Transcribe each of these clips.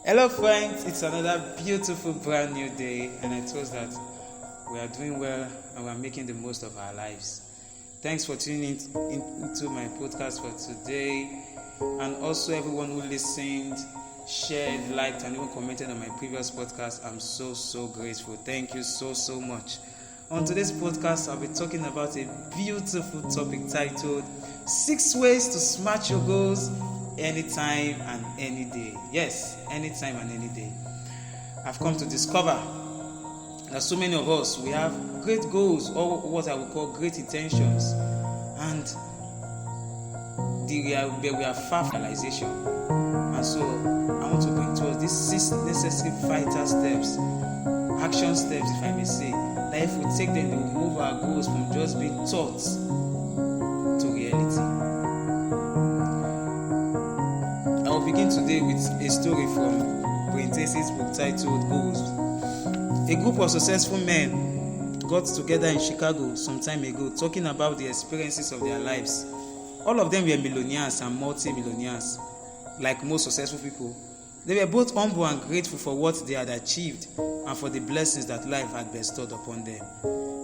Hello friends, it's another beautiful brand new day, and I trust that we are doing well and we are making the most of our lives. Thanks for tuning into my podcast for today, and also everyone who listened, shared, liked, and even commented on my previous podcast. I'm so grateful. Thank you so much. On today's podcast, I'll be talking about a beautiful topic titled 6 Ways to Smash Your Goals Anytime and Any Day. Yes, anytime and any day. I've come to discover that so many of us, we have great goals, or what I would call great intentions, and we are far from realization. And so I want to bring to us these 6 necessary vital steps, action steps if I may say, that if we take them, they will move our goals from just being thoughts to reality. I will begin today with a story from Brain Tracy's book titled Goals. A group of successful men got together in Chicago some time ago, talking about the experiences of their lives. All of them were millionaires and multi-millionaires. Like most successful people, they were both humble and grateful for what they had achieved and for the blessings that life had bestowed upon them.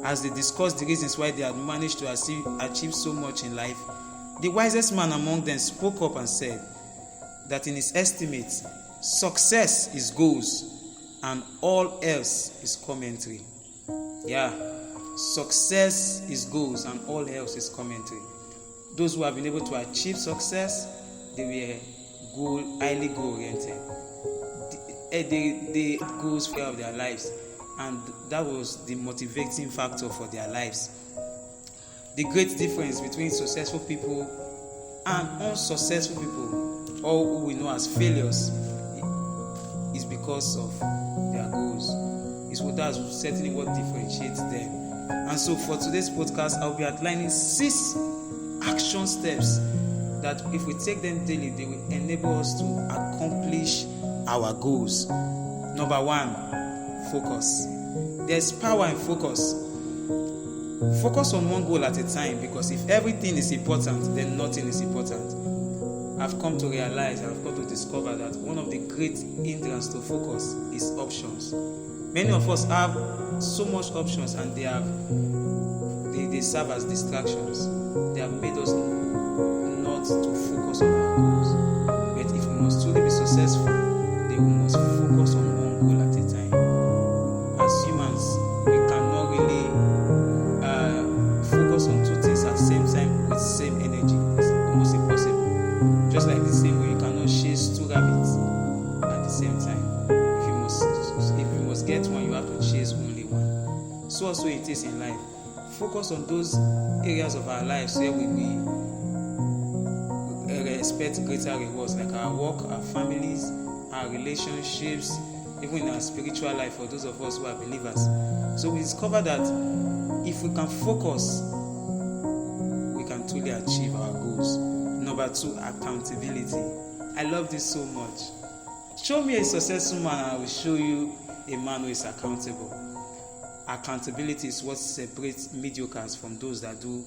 As they discussed the reasons why they had managed to achieve so much in life, the wisest man among them spoke up and said that in his estimates, success is goals and all else is commentary. Success is goals and all else is commentary. Those who have been able to achieve success, they were highly goal-oriented. They had goals for of their lives, and that was the motivating factor for their lives. The great difference between successful people and unsuccessful people, or who we know as failures, is because of their goals. That's certainly what differentiates them. And so for today's podcast, I'll be outlining 6 action steps that if we take them daily, they will enable us to accomplish our goals. Number 1, focus. There's power in focus. Focus on one goal at a time, because if everything is important, then nothing is important. I've come to realize, I've come to discover that one of the great hindrances to focus is options. Many of us have so much options, and they serve as distractions. They have made us not to focus on our goals. But if we must truly be successful, then we must focus on one goal at a time. As humans, we cannot really focus on 2 things at the same time with the same energy. It's almost impossible. Just like the same way you cannot chase 2 rabbits at the same time. If you must get one, you have to chase only one. So also it is in life. Focus on those areas of our lives where we expect greater rewards, like our work, our families, our relationships, even in our spiritual life for those of us who are believers. So we discover that if we can focus, we can truly achieve our goals. Number 2, accountability. I love this so much. Show me a successful man and I will show you a man who is accountable. Accountability is what separates mediocres from those that do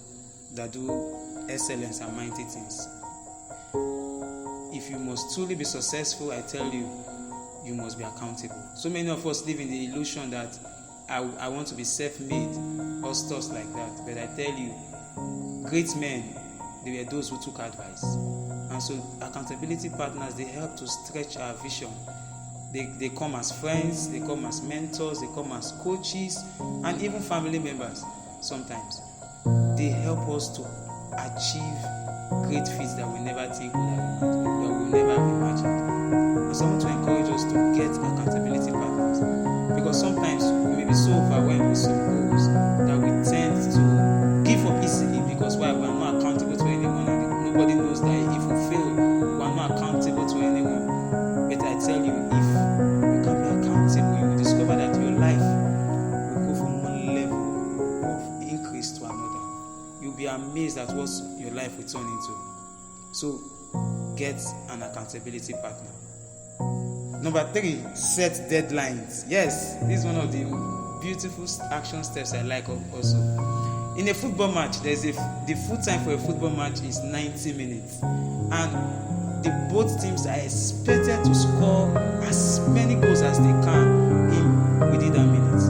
excellence and mighty things. If you must truly be successful, I tell you, you must be accountable. So many of us live in the illusion that I want to be self-made or stuff like that. But I tell you, great men, they were those who took advice. And so accountability partners, they help to stretch our vision. They come as friends, they come as mentors, they come as coaches, and even family members sometimes. They help us to achieve great feats that we never think we will never have imagined. And so I want to encourage us to get accountability partners, because sometimes we may be so overwhelmed with some goals that we tend to give up easily, because we are not accountable to anyone, and nobody knows that if we fail, we are not accountable to anyone. But I tell you, if you can be accountable, you will discover that your life will go from one level of increase to another. You'll be amazed at what your life will turn into. So, get an accountability partner. Number 3, set deadlines. Yes, this is one of the beautiful action steps I like also. In a football match, the full time for a football match is 90 minutes. And both teams are expected to score as many goals as they can within that minute.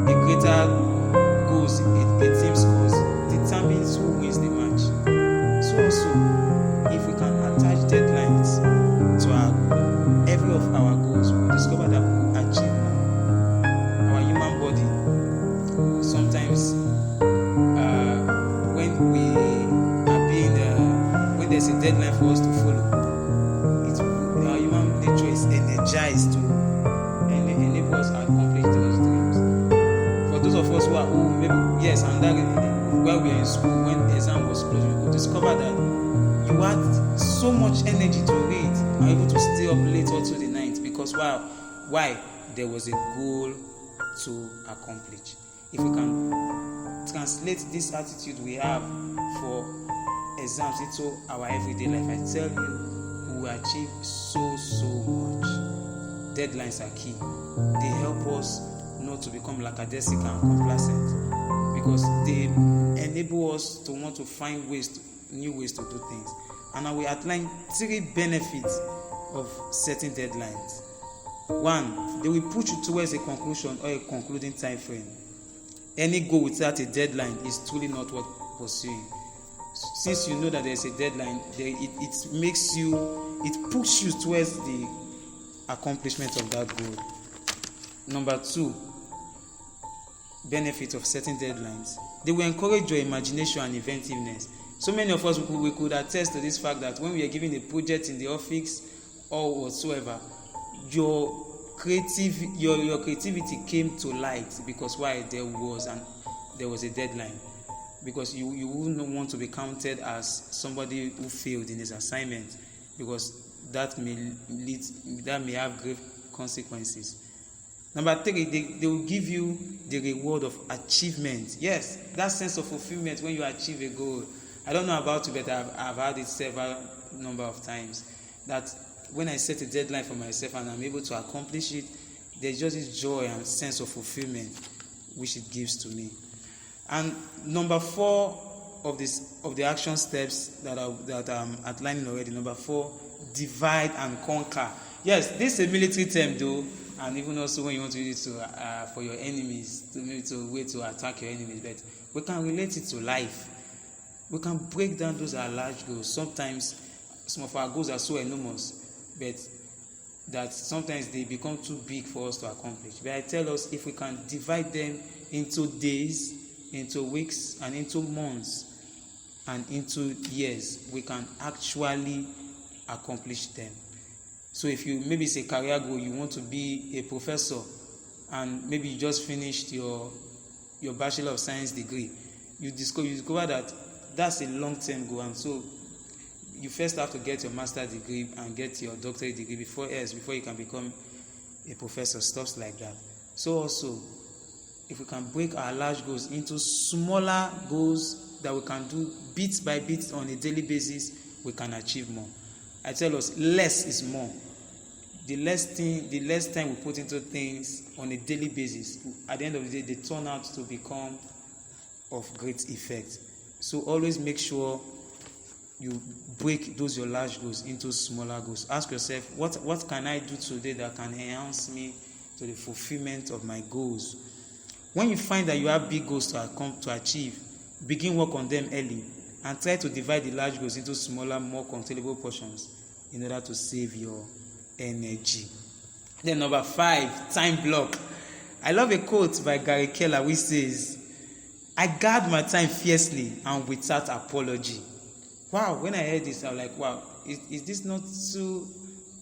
The greater goals a team scores determines who wins the match. So also, if we can attach deadlines to every of our goals, we discover that we achieve more. Our human body, sometimes when there's a deadline for us to follow, our human nature is energized to enable us to accomplish those dreams. For those of us who maybe, yes, and that while we were in school, when the exam was closed, we could discover that you had so much energy to read and able to stay up late all through the night because why? There was a goal to accomplish. If we can translate this attitude we have for exams into our everyday life, I tell you, we will achieve so much. Deadlines are key. They help us not to become lackadaisical and complacent because they enable us to want to find new ways to do things. And I will outline 3 benefits of setting deadlines. 1, they will push you towards a conclusion or a concluding time frame. Any goal without a deadline is truly not worth pursuing. Since you know that there's a deadline, it pushes you towards the accomplishment of that goal. Number 2, benefit of setting deadlines. They will encourage your imagination and inventiveness. So many of us we could attest to this fact that when we are given a project in the office or whatsoever, your creativity came to light because why? There was a deadline. Because you wouldn't want to be counted as somebody who failed in his assignment, because that may have grave consequences. Number 3, they will give you the reward of achievement. Yes, that sense of fulfillment when you achieve a goal. I don't know about you, but I've had it several number of times. That when I set a deadline for myself and I'm able to accomplish it, there's just this joy and sense of fulfillment which it gives to me. And number 4 of the action steps that I'm outlining already. Number 4, divide and conquer. Yes, this is a military term though, and even also when you want to use it for your enemies, to way to attack your enemies. But we can relate it to life. We can break down those are large goals. Sometimes some of our goals are so enormous, but that sometimes they become too big for us to accomplish. But I tell us, if we can divide them into days, into weeks, and into months, and into years, we can actually accomplish them. So if maybe it's a career goal, you want to be a professor, and maybe you just finished your Bachelor of Science degree, you discover that that's a long-term goal, and so you first have to get your master's degree and get your doctorate degree before you can become a professor, stuff like that. So also, if we can break our large goals into smaller goals that we can do bit by bit on a daily basis, we can achieve more. I tell us, less is more. The less time we put into things on a daily basis, at the end of the day, they turn out to become of great effect. So always make sure you break those your large goals into smaller goals. Ask yourself, what can I do today that can enhance me to the fulfillment of my goals? When you find that you have big goals to achieve, begin work on them early and try to divide the large goals into smaller, more controllable portions in order to save your energy. Then number 5, time block. I love a quote by Gary Keller which says, "I guard my time fiercely and without apology." Wow, when I heard this, I was like, wow, is this not too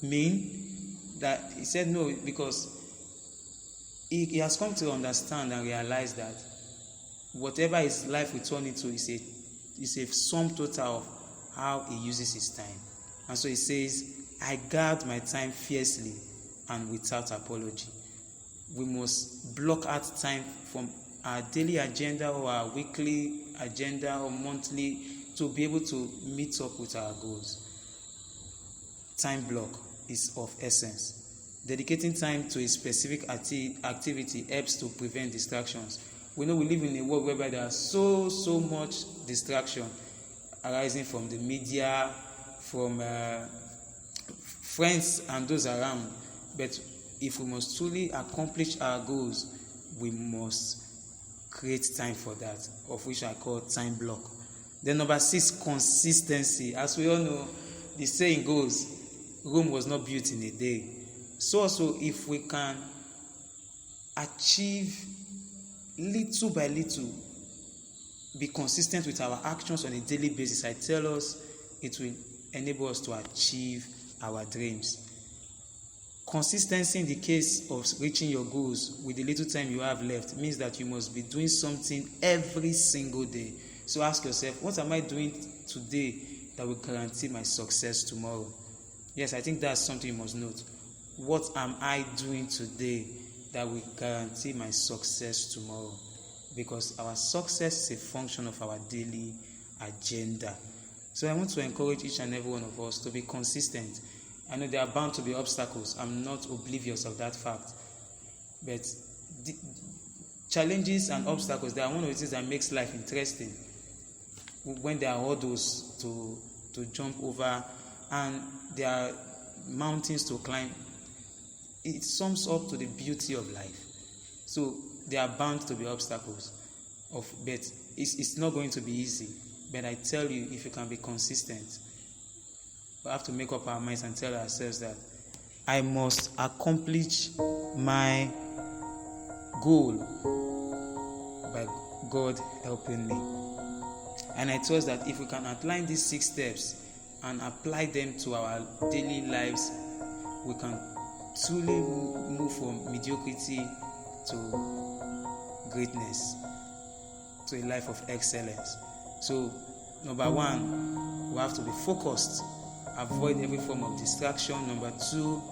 mean? That he said no, because he has come to understand and realize that whatever his life will turn into is a sum total of how he uses his time. And so he says, "I guard my time fiercely and without apology." We must block out time from our daily agenda or our weekly agenda or monthly to be able to meet up with our goals. Time block is of essence. Dedicating time to a specific activity helps to prevent distractions. We know we live in a world whereby there are so much distraction arising from the media, from friends and those around. But if we must truly accomplish our goals, we must create time for that, of which I call time block. Then number 6, consistency. As we all know, the saying goes, Rome was not built in a day. So also, if we can achieve little by little, be consistent with our actions on a daily basis, I tell us it will enable us to achieve our dreams. Consistency in the case of reaching your goals with the little time you have left means that you must be doing something every single day. So ask yourself, what am I doing today that will guarantee my success tomorrow? Yes, I think that's something you must note. What am I doing today that will guarantee my success tomorrow? Because our success is a function of our daily agenda. So I want to encourage each and every one of us to be consistent. I know there are bound to be obstacles. I'm not oblivious of that fact. But the challenges and obstacles, they are one of the things that makes life interesting. When there are hurdles to jump over and there are mountains to climb, it sums up to the beauty of life. So there are bound to be obstacles, but it's not going to be easy. But I tell you, if you can be consistent, we have to make up our minds and tell ourselves that I must accomplish my goal by God helping me. And I trust that if we can outline these 6 steps and apply them to our daily lives, we can truly move from mediocrity to greatness, to a life of excellence. So, number 1, we have to be focused. Avoid every form of distraction. Number 2,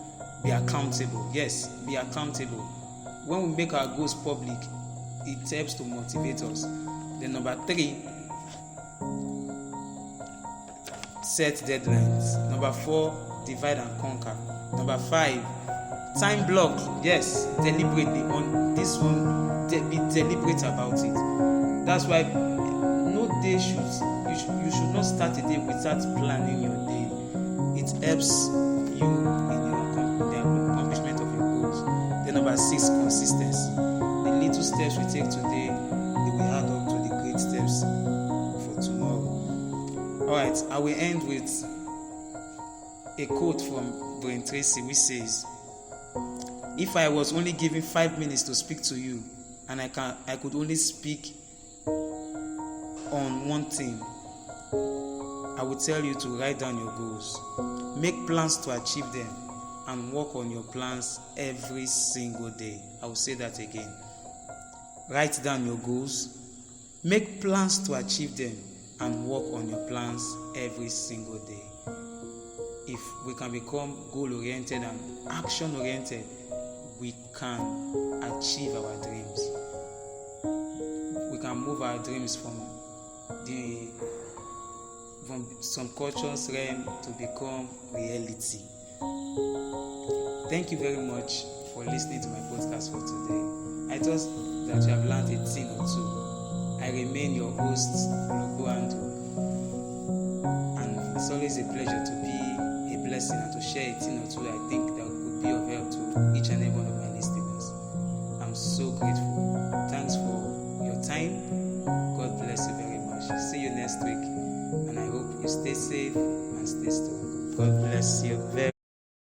be accountable. Yes, be accountable. When we make our goals public, it helps to motivate us. Then number 3, set deadlines. Number 4, divide and conquer. Number 5, time block. Yes, deliberately. On this one, be deliberate about it. That's why no day you should not start a day without planning your day. It helps you in the accomplishment of your goals. Then number 6, consistency. The little steps we take today, they will add up to the great steps for tomorrow. Alright, I will end with a quote from Brian Tracy, which says, if I was only given 5 minutes to speak to you, and I could only speak on one thing, I would tell you to write down your goals, make plans to achieve them, and work on your plans every single day. I will say that again. Write down your goals, make plans to achieve them, and work on your plans every single day. If we can become goal-oriented and action-oriented, we can achieve our dreams. We can move our dreams from some culture's realm to become reality. Thank you very much for listening to my podcast for today. I trust that you have learned a thing or two. I remain your host, Ologo, and it's always a pleasure to be a blessing and to share a thing or two I think